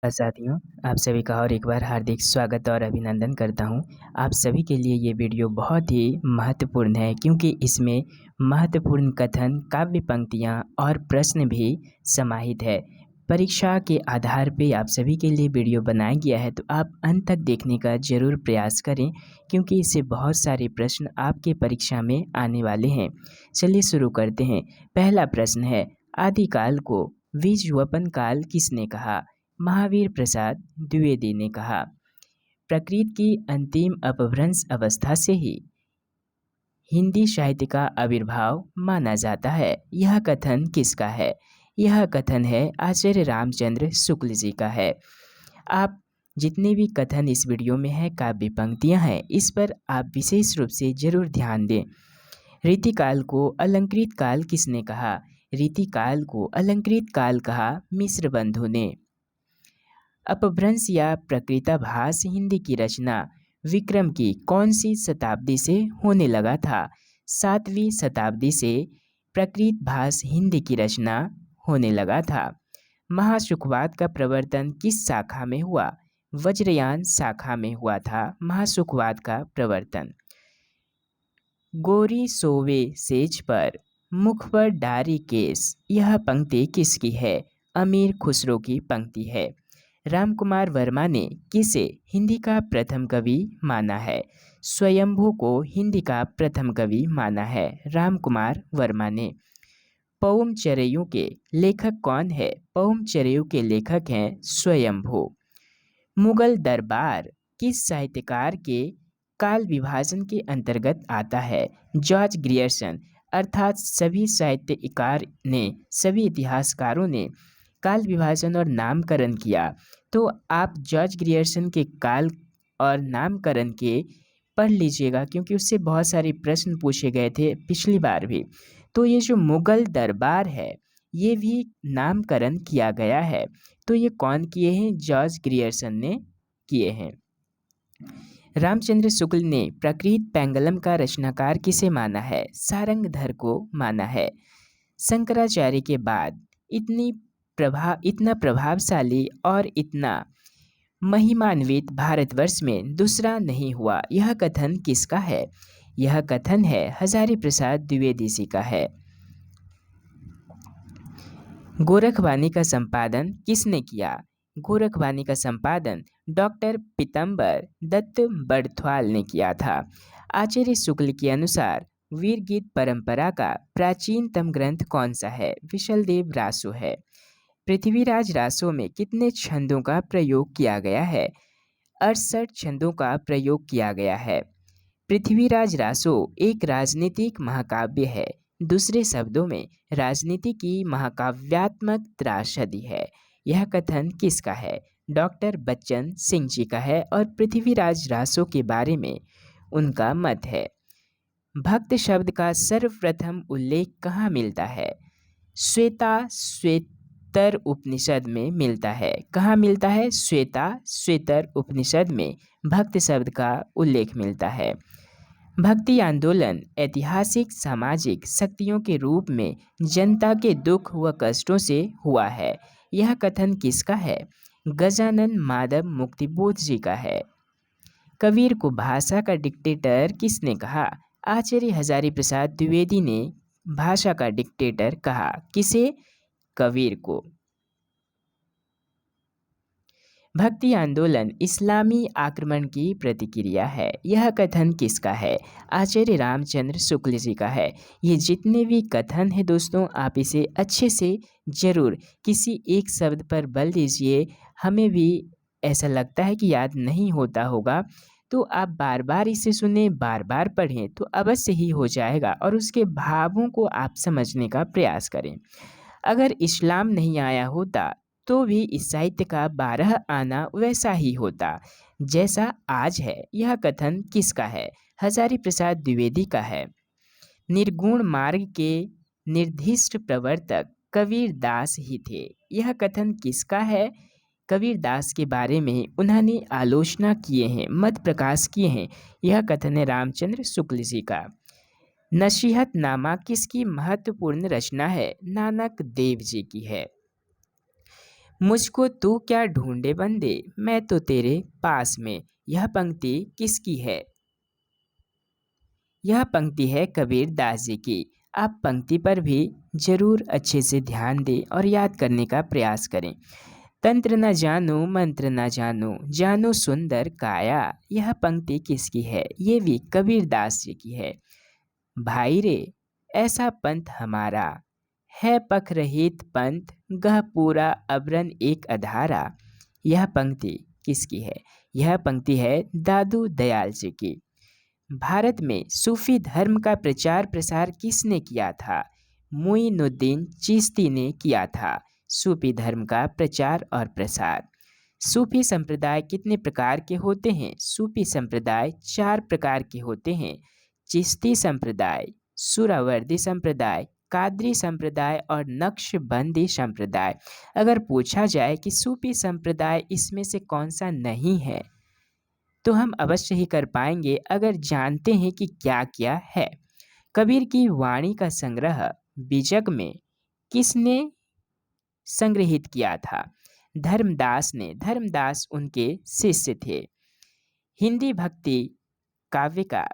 साथियों, आप सभी का और एक बार हार्दिक स्वागत और अभिनंदन करता हूं। आप सभी के लिए ये वीडियो बहुत ही महत्वपूर्ण है क्योंकि इसमें महत्वपूर्ण कथन, काव्य पंक्तियां और प्रश्न भी समाहित है। परीक्षा के आधार पे आप सभी के लिए वीडियो बनाया गया है, तो आप अंत तक देखने का ज़रूर प्रयास करें क्योंकि इससे बहुत सारे प्रश्न आपके परीक्षा में आने वाले हैं। चलिए शुरू करते हैं। पहला प्रश्न है, आदिकाल को विश्वपन काल किसने कहा? महावीर प्रसाद द्विवेदी ने कहा। प्रकृति की अंतिम अपभ्रंश अवस्था से ही हिंदी साहित्य का आविर्भाव माना जाता है। यह कथन किसका है? यह कथन है आचार्य रामचंद्र शुक्ल जी का है। आप जितने भी कथन इस वीडियो में है, काव्य पंक्तियां हैं, इस पर आप विशेष रूप से जरूर ध्यान दें। रीतिकाल को अलंकृत काल किसने कहा? रीतिकाल को अलंकृत काल कहा मिश्र बंधु ने। अपभ्रंश या प्रकृताभास हिंदी की रचना विक्रम की कौन सी शताब्दी से होने लगा था? 7वीं शताब्दी से प्रकृतभास हिंदी की रचना होने लगा था। महासुखवाद का प्रवर्तन किस शाखा में हुआ? वज्रयान शाखा में हुआ था महासुखवाद का प्रवर्तन। गोरी सोवे सेज पर मुख पर डारी केस, यह पंक्ति किसकी है? अमीर खुसरो की पंक्ति है। रामकुमार वर्मा ने किसे हिंदी का प्रथम कवि माना है? स्वयंभू को हिंदी का प्रथम कवि माना है रामकुमार वर्मा ने। पौम चरेयू के लेखक कौन है? पौम चरेयू के लेखक हैं स्वयंभू। मुगल दरबार किस साहित्यकार के काल विभाजन के अंतर्गत आता है? George Grierson. अर्थात सभी साहित्यकार ने, सभी इतिहासकारों ने काल विभाजन और नामकरण किया, तो आप जॉर्ज ग्रियर्सन के काल और नामकरण के पढ़ लीजिएगा क्योंकि उससे बहुत सारे प्रश्न पूछे गए थे पिछली बार भी। तो ये जो मुगल दरबार है, ये भी नामकरण किया गया है। तो ये कौन किए हैं? जॉर्ज ग्रियर्सन ने किए हैं। रामचंद्र शुक्ल ने प्रकृत पेंगलम का रचनाकार किसे माना है? सारंगधर को माना है। शंकराचार्य के बाद इतना प्रभावशाली और इतना महिमान्वित भारतवर्ष में दूसरा नहीं हुआ। यह कथन किसका है? यह कथन है हजारी प्रसाद द्विवेदी जी का है। गोरखवाणी का संपादन किसने किया? गोरखवाणी का संपादन डॉक्टर पीतम्बर दत्त बड़थवाल ने किया था। आचार्य शुक्ल के अनुसार वीरगीत परंपरा का प्राचीनतम ग्रंथ कौन सा है? विशलदेव रासो है। पृथ्वीराज रासो में कितने छंदों का प्रयोग किया गया है? 68 छंदों का प्रयोग किया गया है। पृथ्वीराज रासो एक राजनीतिक महाकाव्य है। दूसरे शब्दों में राजनीति की महाकाव्यात्मक त्रासदी है। यह कथन किसका है? डॉक्टर बच्चन सिंह जी का है और पृथ्वीराज रासो के बारे में उनका मत है। भक्त शब्द का सर्वप्रथम उल्लेख कहाँ मिलता है? श्वेतर उपनिषद में मिलता है। कहाँ मिलता है? श्वेतर उपनिषद में भक्त शब्द का उल्लेख मिलता है। भक्ति आंदोलन ऐतिहासिक सामाजिक शक्तियों के रूप में जनता के दुख व कष्टों से हुआ है। यह कथन किसका है? गजानन माधव मुक्तिबोध जी का है। कबीर को भाषा का डिक्टेटर किसने कहा? आचार्य हजारी प्रसाद द्विवेदी ने भाषा का डिक्टेटर कहा। किसे? कबीर को। भक्ति आंदोलन इस्लामी आक्रमण की प्रतिक्रिया है। यह कथन किसका है? आचार्य रामचंद्र शुक्ल जी का है। ये जितने भी कथन हैं दोस्तों, आप इसे अच्छे से जरूर किसी एक शब्द पर बल दीजिए। हमें भी ऐसा लगता है कि याद नहीं होता होगा, तो आप बार बार इसे सुने, बार बार पढ़ें तो अवश्य ही हो जाएगा और उसके भावों को आप समझने का प्रयास करें। अगर इस्लाम नहीं आया होता तो भी इस साहित्य का 12 आना वैसा ही होता जैसा आज है। यह कथन किसका है? हजारी प्रसाद द्विवेदी का है। निर्गुण मार्ग के निर्दिष्ट प्रवर्तक कबीर दास ही थे। यह कथन किसका है? कबीर दास के बारे में उन्होंने आलोचना किए हैं, मत प्रकाश किए हैं। यह कथन है रामचंद्र शुक्ल जी का। नसीहतनामा किसकी महत्वपूर्ण रचना है? नानक देव जी की है। मुझको तू क्या ढूंढे बंदे, मैं तो तेरे पास में। यह पंक्ति किसकी है? यह पंक्ति है कबीर दास जी की। आप पंक्ति पर भी जरूर अच्छे से ध्यान दें और याद करने का प्रयास करें। तंत्र न जानू मंत्र न जानू, जानू सुंदर काया। यह पंक्ति किसकी है? ये भी कबीर दास जी की है। भाई रे ऐसा पंथ हमारा, है पख रहित पंथ, गह पूरा अबरन एक अधारा। यह पंक्ति किसकी है? यह पंक्ति है दादू दयाल जी की। भारत में सूफी धर्म का प्रचार प्रसार किसने किया था? मुइनुद्दीन चिश्ती ने किया था सूफी धर्म का प्रचार और प्रसार। सूफी संप्रदाय कितने प्रकार के होते हैं? सूफी संप्रदाय 4 प्रकार के होते हैं। चिश्ती संप्रदाय, सुरावर्दी संप्रदाय, कादरी संप्रदाय और नक्शबंदी संप्रदाय। अगर पूछा जाए कि सूफी संप्रदाय इसमें से कौन सा नहीं है, तो हम अवश्य ही कर पाएंगे अगर जानते हैं कि क्या क्या है। कबीर की वाणी का संग्रह बीजक में किसने संग्रहित किया था? धर्मदास ने। धर्मदास उनके शिष्य थे। हिंदी भक्ति काव्य का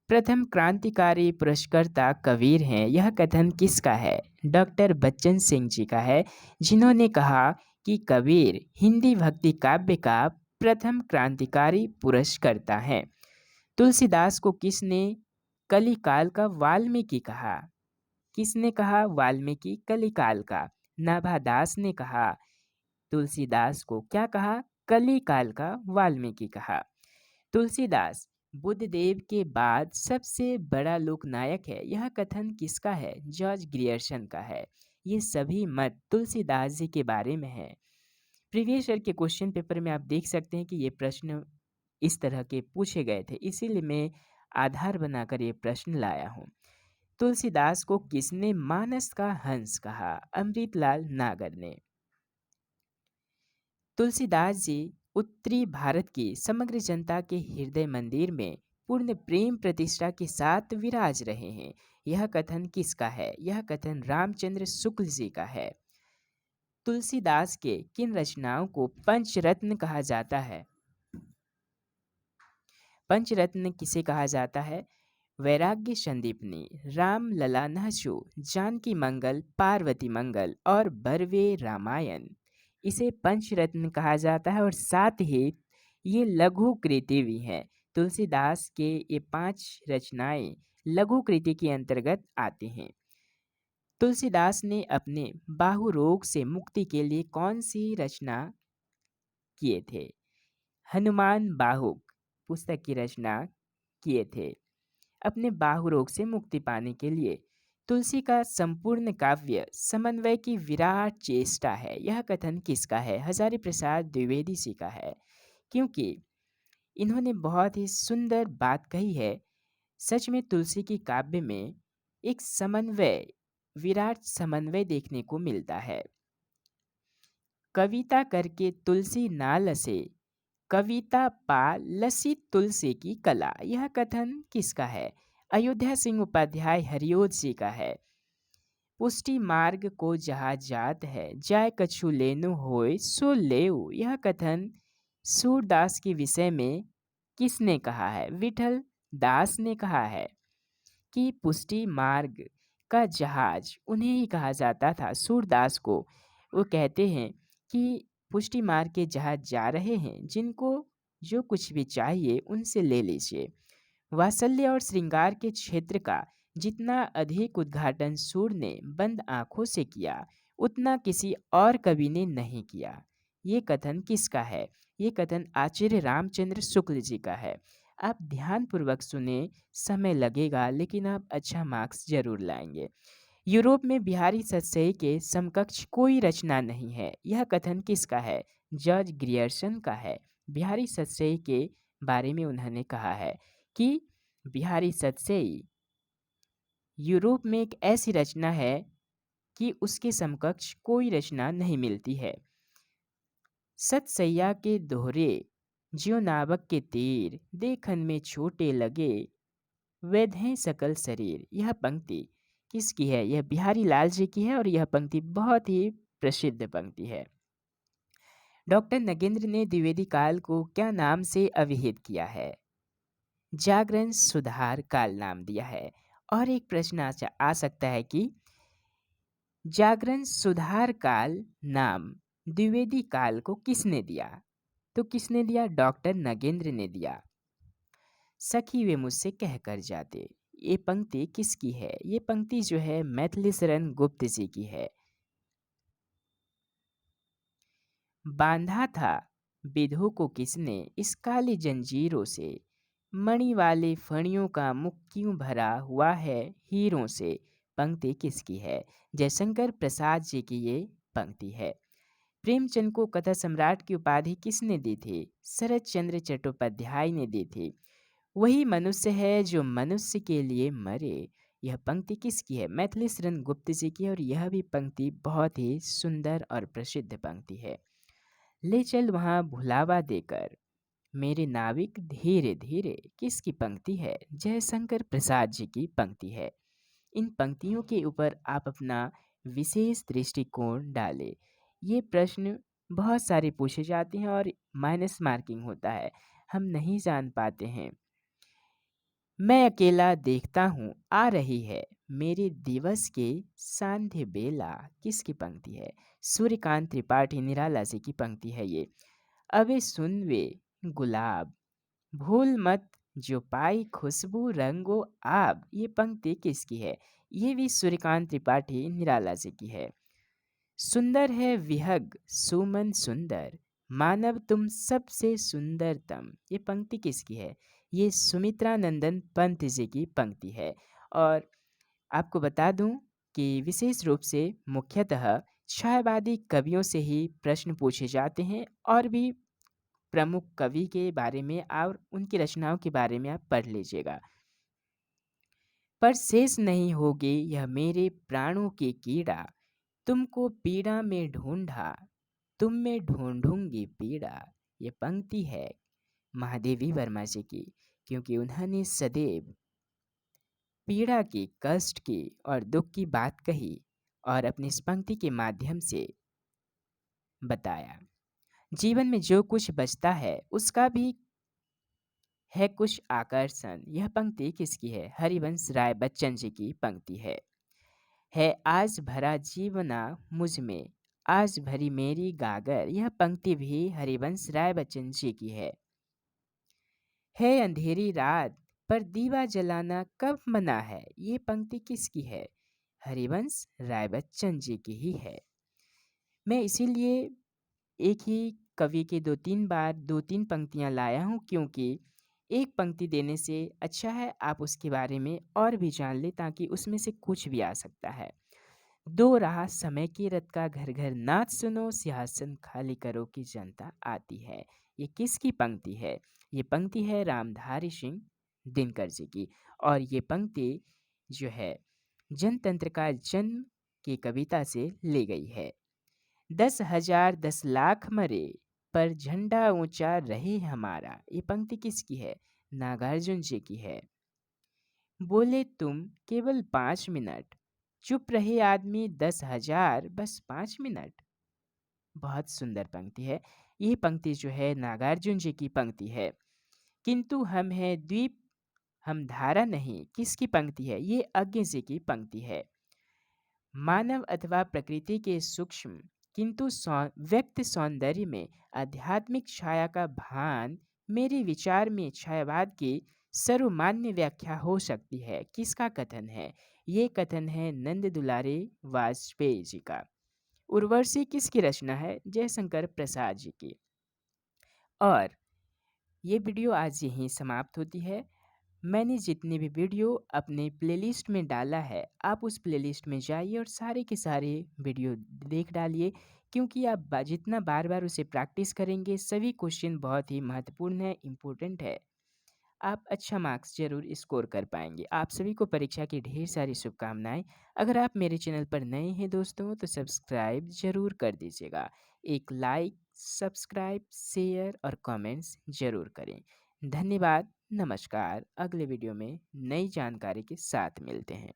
प्रथम क्रांतिकारी पुरस्कर्ता कबीर हैं। यह कथन किसका है? डॉक्टर बच्चन सिंह जी का है, जिन्होंने कहा कि कबीर हिंदी भक्ति काव्य का प्रथम क्रांतिकारी पुरस्कर्ता हैं। तुलसीदास को किसने कलिकाल का वाल्मीकि कहा? किसने कहा वाल्मीकि कलिकाल का? नाभादास ने कहा। तुलसीदास को क्या कहा? कलिकाल का वाल्मीकि कहा। तुलसीदास बुद्ध देव के बाद सबसे बड़ा लोकनायक है। यह कथन किसका है? जॉर्ज ग्रियर्सन का है। ये सभी मत तुलसीदास जी के बारे में है। प्रीवियस ईयर के क्वेश्चन पेपर में आप देख सकते हैं कि ये प्रश्न इस तरह के पूछे गए थे, इसीलिए मैं आधार बनाकर ये प्रश्न लाया हूँ। तुलसीदास को किसने मानस का हंस कहा? अमृतलाल नागर ने। तुलसीदास जी उत्तरी भारत की समग्र जनता के हृदय मंदिर में पूर्ण प्रेम प्रतिष्ठा के साथ विराज रहे हैं। यह कथन किसका है? यह कथन रामचंद्र शुक्ल जी का है। तुलसीदास के किन रचनाओं को पंचरत्न कहा जाता है? पंचरत्न किसे कहा जाता है? वैराग्य संदीपनी, राम लला नहशु, जानकी मंगल, पार्वती मंगल और बरवे रामायण। इसे पंचरत्न कहा जाता है और साथ ही ये लघु कृति भी है। तुलसीदास के ये 5 रचनाएं लघु कृति के अंतर्गत आते हैं। तुलसीदास ने अपने बाहु रोग से मुक्ति के लिए कौन सी रचना किए थे? हनुमान बाहुक पुस्तक की रचना किए थे अपने बाहु रोग से मुक्ति पाने के लिए। तुलसी का संपूर्ण काव्य समन्वय की विराट चेष्टा है। यह कथन किसका है? हजारी प्रसाद द्विवेदी जी का है, क्योंकि इन्होंने बहुत ही सुंदर बात कही है। सच में तुलसी की काव्य में एक समन्वय, विराट समन्वय देखने को मिलता है। कविता करके तुलसी ना लसे, कविता पा लसी तुलसी की कला। यह कथन किसका है? अयोध्या सिंह उपाध्याय हरिओद जी का है। पुष्टि मार्ग को जहाँ जात है, जाय कछु लेनु होय सो लेऊ। यह कथन सूरदास के विषय में किसने कहा है? विठल दास ने कहा है कि पुष्टि मार्ग का जहाज उन्हें ही कहा जाता था, सूरदास को। वो कहते हैं कि पुष्टि मार्ग के जहाज जा रहे हैं, जिनको जो कुछ भी चाहिए उनसे ले लीजिए। वात्सल्य और श्रृंगार के क्षेत्र का जितना अधिक उद्घाटन सूर ने बंद आंखों से किया, उतना किसी और कवि ने नहीं किया। ये कथन किसका है? ये कथन आचार्य रामचंद्र शुक्ल जी का है। आप ध्यानपूर्वक सुने, समय लगेगा लेकिन आप अच्छा मार्क्स जरूर लाएंगे। यूरोप में बिहारी सतसई के समकक्ष कोई रचना नहीं है। यह कथन किसका है? जॉर्ज ग्रियर्सन का है। बिहारी सतसई के बारे में उन्होंने कहा है कि बिहारी सतसई यूरोप में एक ऐसी रचना है कि उसके समकक्ष कोई रचना नहीं मिलती है। सतसैया के दोहरे, ज्यों नावक के तीर, देखन में छोटे लगे, वेधें सकल शरीर। यह पंक्ति किसकी है? यह बिहारी लाल जी की है और यह पंक्ति बहुत ही प्रसिद्ध पंक्ति है। डॉक्टर नगेंद्र ने द्विवेदी काल को क्या नाम से अभिहित किया है? जागरण सुधार काल नाम दिया है। और एक प्रश्न आ सकता है कि जागरण सुधार काल नाम द्विवेदी काल को किसने दिया? तो किसने दिया? डॉक्टर नगेंद्र ने दिया। सखी वे मुझसे कह कर जाते, ये पंक्ति किसकी है? ये पंक्ति जो है मैथिली शरण गुप्त जी की है। बांधा था विधु को किसने इस काली जंजीरों से, मणि वाले फणियों का मुख क्यों भरा हुआ है हीरों से। पंक्ति किसकी है? जयशंकर प्रसाद जी की ये पंक्ति है। प्रेमचंद को कथा सम्राट की उपाधि किसने दी थी? शरत चंद्र चट्टोपाध्याय ने दी थी। वही मनुष्य है जो मनुष्य के लिए मरे। यह पंक्ति किसकी है? मैथिली शरण गुप्त जी की है। और यह भी पंक्ति बहुत ही सुंदर और प्रसिद्ध पंक्ति है। ले चल वहाँ भुलावा देकर मेरे नाविक धीरे धीरे किसकी पंक्ति है? जयशंकर प्रसाद जी की पंक्ति है। इन पंक्तियों के ऊपर आप अपना विशेष दृष्टिकोण डालें। ये प्रश्न बहुत सारे पूछे जाते हैं और माइनस मार्किंग होता है, हम नहीं जान पाते हैं। मैं अकेला देखता हूँ आ रही है मेरे दिवस के सांध्य बेला किसकी पंक्ति है? सूर्यकांत त्रिपाठी निराला जी की पंक्ति है ये। अबे सुन वे गुलाब भूल मत जो पाई खुशबू रंगो आब, ये पंक्ति किसकी है? ये भी सूर्यकांत त्रिपाठी निराला जी की है। सुंदर है विहग सुमन सुंदर मानव तुम सबसे सुंदरतम, ये पंक्ति किसकी है? ये सुमित्रा नंदन पंत जी की पंक्ति है। और आपको बता दूं कि विशेष रूप से मुख्यतः छायावादी कवियों से ही प्रश्न पूछे जाते हैं और भी प्रमुख कवि के बारे में और उनकी रचनाओं के बारे में आप पढ़ लीजिएगा। पर शेष नहीं होगी यह मेरे प्राणों की कीड़ा, तुमको पीड़ा में ढूंढा तुम में ढूंढूंगी पीड़ा, ये पंक्ति है महादेवी वर्मा जी की। क्योंकि उन्होंने सदैव पीड़ा की, कष्ट की और दुख की बात कही और अपनी इस पंक्ति के माध्यम से बताया जीवन में जो कुछ बचता है उसका भी है कुछ आकर्षण। यह पंक्ति किसकी है? हरिवंश राय बच्चन जी की पंक्ति है आज भरा जीवना मुझ में आज भरी मेरी गागर, यह पंक्ति भी हरिवंश राय बच्चन जी की है अंधेरी रात पर दीवा जलाना कब मना है, ये पंक्ति किसकी है? हरिवंश राय बच्चन जी की ही है। मैं इसीलिए एक ही कवि के दो तीन पंक्तियां लाया हूँ, क्योंकि एक पंक्ति देने से अच्छा है आप उसके बारे में और भी जान ले, ताकि उसमें से कुछ भी आ सकता है। दो रहा समय की रत का घर घर नाच सुनो सिंहासन खाली करो की जनता आती है, ये किसकी पंक्ति है? ये पंक्ति है रामधारी सिंह दिनकर जी की। और ये पंक्ति जो है जनतंत्र का जन्म की कविता से ली गई है। 10,000 10,00,000 मरे पर झंडा ऊंचा रहे हमारा, ये पंक्ति किसकी है? नागार्जुन जी की है। बोले तुम केवल 5 मिनट चुप रहे आदमी 10,000 बस 5 मिनट, बहुत सुंदर पंक्ति है। ये पंक्ति जो है नागार्जुन जी की पंक्ति है। किंतु हम है द्वीप हम धारा नहीं, किसकी पंक्ति है? ये अज्ञ जी की पंक्ति है। मानव अथवा प्रकृति के सूक्ष्म किंतु व्यक्त सौंदर्य में आध्यात्मिक छाया का भान मेरे विचार में छायावाद की सर्वमान्य व्याख्या हो सकती है, किसका कथन है? ये कथन है नंद दुलारे वाजपेयी जी का। उर्वशी किसकी रचना है? जयशंकर प्रसाद जी की। और ये वीडियो आज यहीं समाप्त होती है। मैंने जितने भी वीडियो अपने प्लेलिस्ट में डाला है आप उस प्लेलिस्ट में जाइए और सारे के सारे वीडियो देख डालिए, क्योंकि आप जितना बार बार उसे प्रैक्टिस करेंगे सभी क्वेश्चन बहुत ही महत्वपूर्ण है, इम्पोर्टेंट है। आप अच्छा मार्क्स जरूर स्कोर कर पाएंगे। आप सभी को परीक्षा की ढेर सारी शुभकामनाएं। अगर आप मेरे चैनल पर नए हैं दोस्तों तो सब्सक्राइब जरूर कर दीजिएगा। एक लाइक, सब्सक्राइब, शेयर और कमेंट्स जरूर करें। धन्यवाद, नमस्कार। अगले वीडियो में नई जानकारी के साथ मिलते हैं।